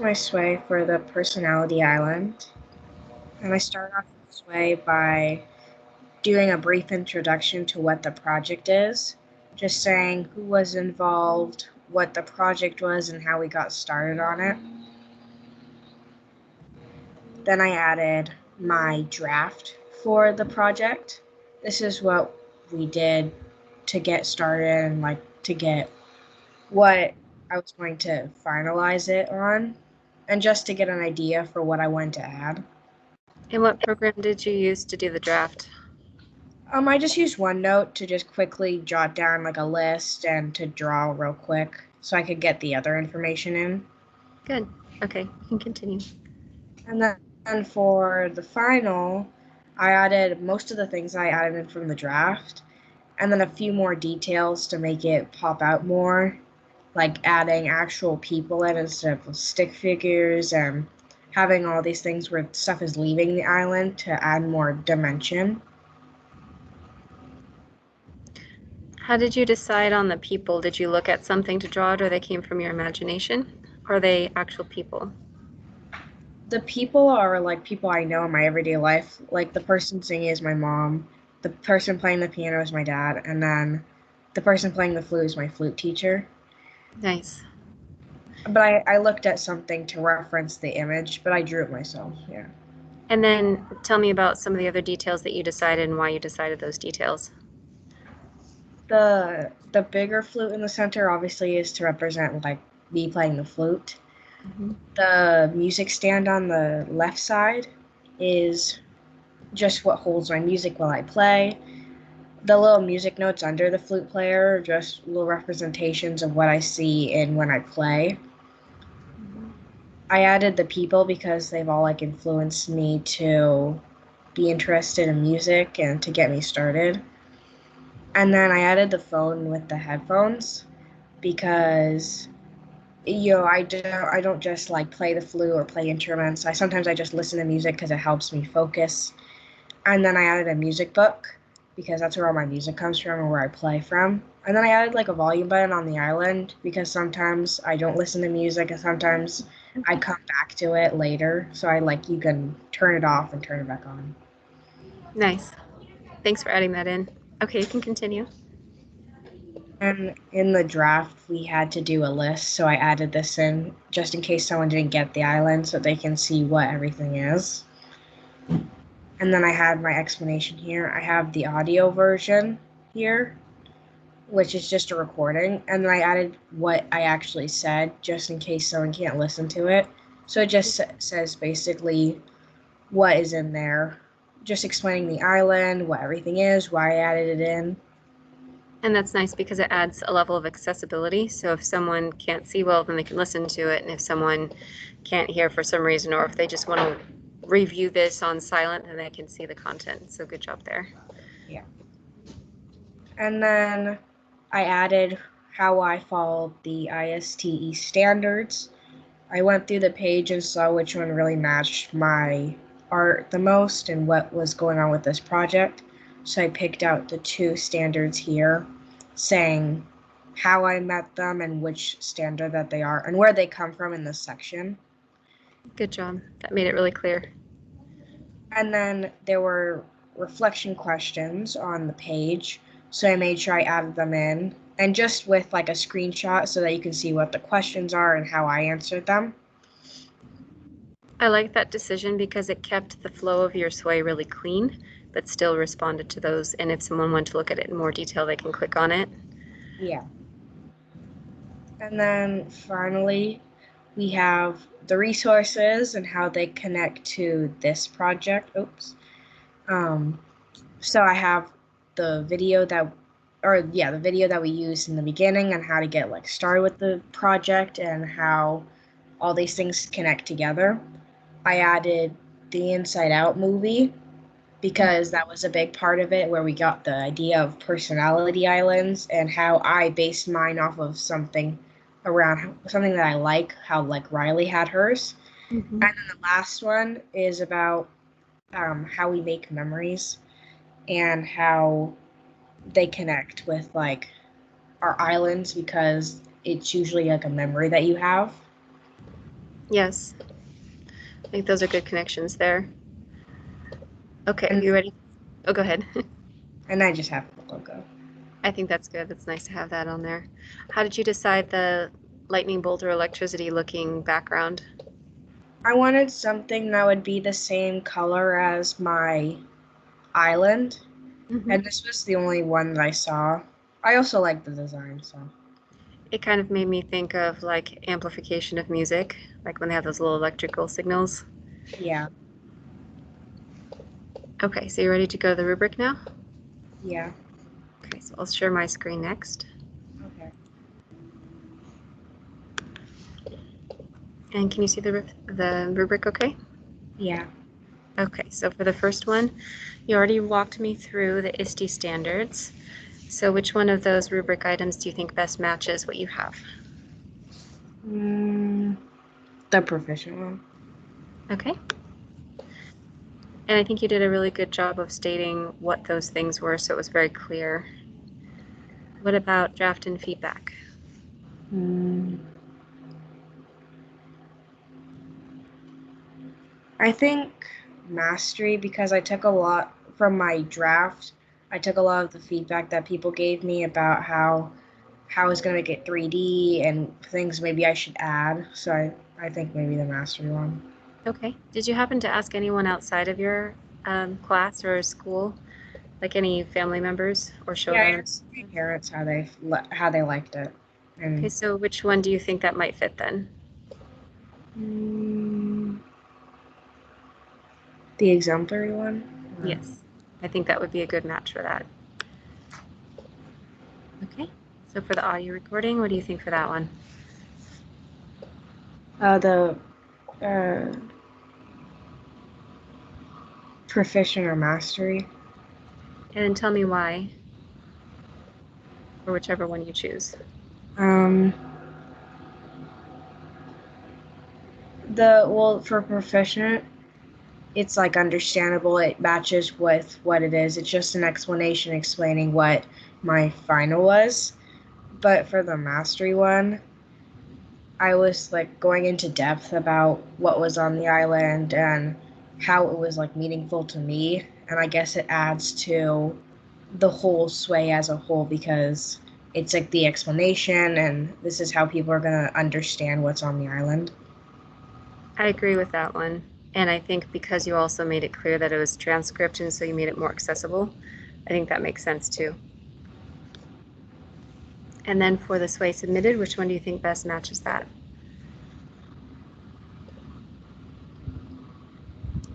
My sway for the Personality Island. And I start off the sway by doing a brief introduction to what the project is, just saying who was involved, what the project was, and how we got started on it. Then I added my draft for the project. This is what we did to get started and like to get what I was going to finalize it on, and just to get an idea for what I wanted to add. And what program did you use to do the draft? I just used OneNote to just quickly jot down like a list and to draw real quick so I could get the other information in. Good. Okay, you can continue. And then for the final, I added most of the things I added in from the draft, and then a few more details to make it pop out more, like adding actual people in instead of stick figures and having all these things where stuff is leaving the island to add more dimension. How did you decide on the people? Did you look at something to draw it, or they came from your imagination? Or are they actual people? The people are like people I know in my everyday life. Like the person singing is my mom, the person playing the piano is my dad, and then the person playing the flute is my flute teacher. Nice. But I looked at something to reference the image, but I drew it myself, yeah. And then tell me about some of the other details that you decided and why you decided those details. The bigger flute in the center obviously is to represent like me playing the flute. Mm-hmm. The music stand on the left side is just what holds my music while I play. The little music notes under the flute player are just little representations of what I see in when I play. Mm-hmm. I added the people because they've all like influenced me to be interested in music and to get me started. And then I added the phone with the headphones because I don't just like play the flute or play instruments. I just listen to music because it helps me focus. And then I added a music book because that's where all my music comes from and where I play from. And then I added like a volume button on the island because sometimes I don't listen to music and sometimes I come back to it later. So I like you can turn it off and turn it back on. Nice. Thanks for adding that in. Okay, you can continue. And in the draft, we had to do a list, so I added this in just in case someone didn't get the island so they can see what everything is. And then I had my explanation here. I have the audio version here, which is just a recording, and then I added what I actually said just in case someone can't listen to it. So it just says basically what is in there, just explaining the island, what everything is, why I added it in. And that's nice because it adds a level of accessibility. So if someone can't see well, then they can listen to it. And if someone can't hear for some reason, or if they just want to review this on silent, then they can see the content. So good job there. Yeah. And then I added how I followed the ISTE standards. I went through the page and saw which one really matched my art the most and what was going on with this project. So I picked out the two standards here, saying how I met them and which standard that they are and where they come from in this section. Good job. That made it really clear. And then there were reflection questions on the page, so I made sure I added them in and just with like a screenshot so that you can see what the questions are and how I answered them. I like that decision because it kept the flow of your sway really clean, but still responded to those. And if someone wanted to look at it in more detail, they can click on it. Yeah. And then finally, we have the resources and how they connect to this project. Oops. Um, so I have the video that, the video that we used in the beginning and how to get like started with the project and how all these things connect together. I added the Inside Out movie because that was a big part of it where we got the idea of personality islands and how I based mine off of something around something that I like, how like Riley had hers. Mm-hmm. And then the last one is about how we make memories and how they connect with like our islands because it's usually like a memory that you have. Yes. I think those are good connections there. Okay, And, you ready? Oh, go ahead. and I just have the logo. I think that's good. That's nice to have that on there. How did you decide the lightning bolt or electricity looking background? I wanted something that would be the same color as my island, Hmm. and this was the only one that I saw. I also like the design, so It kind of made me think of like amplification of music, like when they have those little electrical signals. yeah, Okay, so you ready to go to the rubric now? yeah, Okay, so I'll share my screen next. okay, And can you see the rubric okay? yeah. Okay, so for the first one, you already walked me through the ISTE standards. So which one of those rubric items do you think best matches what you have? Mm, the proficient one. Okay. And I think you did a really good job of stating what those things were, so it was very clear. What about draft and feedback? Mm, I think mastery because I took a lot from my draft. I took a lot of the feedback that people gave me about how it's gonna get 3D and things maybe I should add. So I think maybe the mastery one. Okay. Did you happen to ask anyone outside of your class or school, like any family members, or show Yeah, I them? asked my parents how they liked it, Okay, and so which one do you think that might fit then? mm, the exemplary one. Yes, I think that would be a good match for that. Okay, so for the audio recording, what do you think for that one? The uh, proficient or mastery. And then tell me why, or whichever one you choose. Um, the well for proficient, it's like understandable. It matches with what it is. It's just an explanation explaining what my final was. But for the mastery one, I was like going into depth about what was on the island and how it was like meaningful to me. And I guess it adds to the whole sway as a whole because it's like the explanation and this is how people are going to understand what's on the island. I agree with that one. And I think because you also made it clear that it was transcript and so you made it more accessible, I think that makes sense too. And then for the sway submitted, which one do you think best matches that?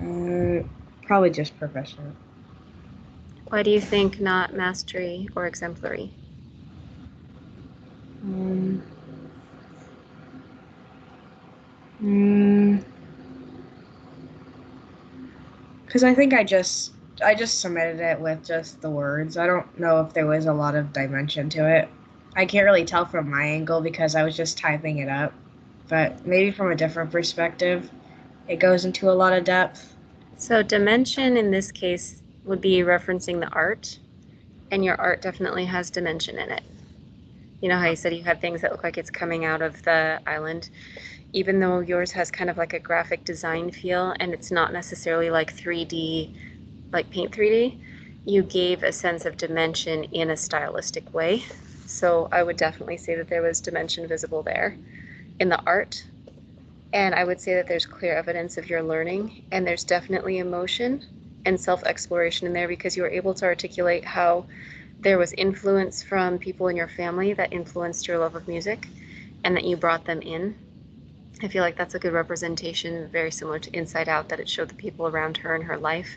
Uh, Probably just professional. Why do you think not mastery or exemplary? Um, mm, because I think I just submitted it with just the words. I don't know if there was a lot of dimension to it. I can't really tell from my angle because I was just typing it up. But maybe from a different perspective, it goes into a lot of depth. So dimension in this case would be referencing the art, and your art definitely has dimension in it. You know how you said you had things that look like it's coming out of the island, even though yours has kind of like a graphic design feel and it's not necessarily like 3D, like Paint 3D, you gave a sense of dimension in a stylistic way. So I would definitely say that there was dimension visible there in the art. And I would say that there's clear evidence of your learning, and there's definitely emotion and self exploration in there because you were able to articulate how there was influence from people in your family that influenced your love of music and that you brought them in. I feel like that's a good representation, very similar to Inside Out, that it showed the people around her in her life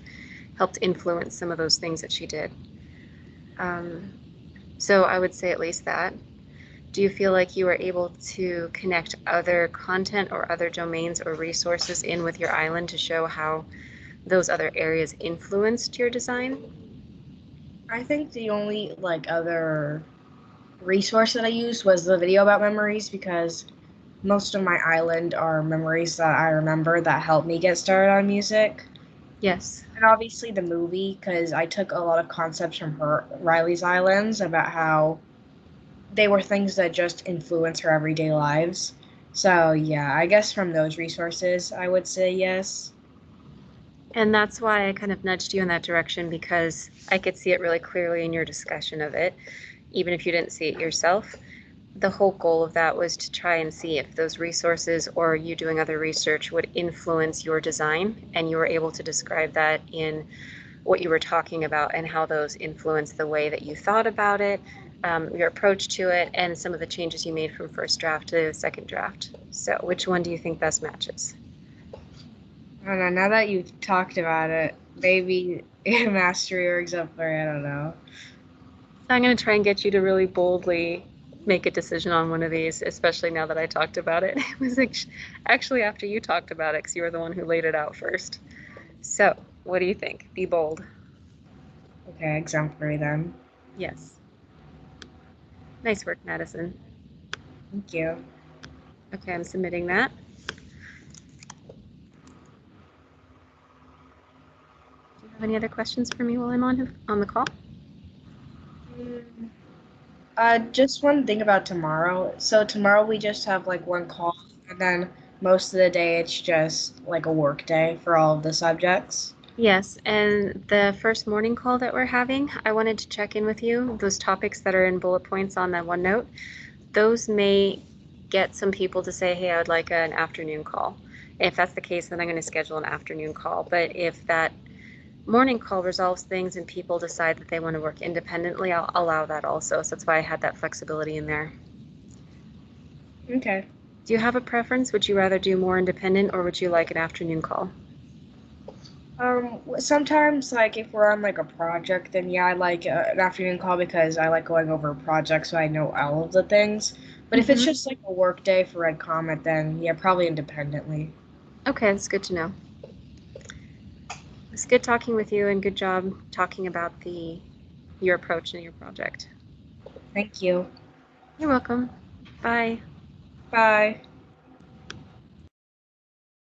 helped influence some of those things that she did. Um, so I would say at least that. Do you feel like you were able to connect other content or other domains or resources in with your island to show how those other areas influenced your design? I think the only like other resource that I used was the video about memories because most of my island are memories that I remember that helped me get started on music. Yes. And obviously the movie because I took a lot of concepts from her Riley's Islands about how they were things that just influence her everyday lives. So yeah, I guess from those resources, I would say yes. And that's why I kind of nudged you in that direction, because I could see it really clearly in your discussion of it, even if you didn't see it yourself. The whole goal of that was to try and see if those resources or you doing other research would influence your design, and you were able to describe that in what you were talking about and how those influence the way that you thought about it, your approach to it, and some of the changes you made from first draft to second draft. So which one do you think best matches? I don't know. Now that you've talked about it, maybe mastery or exemplary. I don't know. So I'm going to try and get you to really boldly make a decision on one of these, especially now that I talked about it. It was actually after you talked about it, because you were the one who laid it out first. So what do you think? Be bold. Okay, exemplary then. Yes. Nice work, Madison. Thank you. Okay, I'm submitting that. Do you have any other questions for me while I'm on the call? Mm, just one thing about tomorrow. So tomorrow we just have like one call, and then most of the day it's just like a work day for all of the subjects. Yes, and the first morning call that we're having, I wanted to check in with you. Those topics that are in bullet points on that OneNote, those may get some people to say, hey, I would like an afternoon call. If that's the case, then I'm going to schedule an afternoon call. But if that morning call resolves things and people decide that they want to work independently, I'll allow that also. So that's why I had that flexibility in there. Okay. Do you have a preference? Would you rather do more independent, or would you like an afternoon call? Sometimes like if we're on like a project, then yeah, I like an afternoon call because I like going over projects so I know all of the things. But if it's Mm-hmm. just like a work day for Red Comet, then yeah, probably independently. Okay, that's good to know. It's good talking with you, and good job talking about your approach and your project. Thank you. You're welcome. Bye. Bye.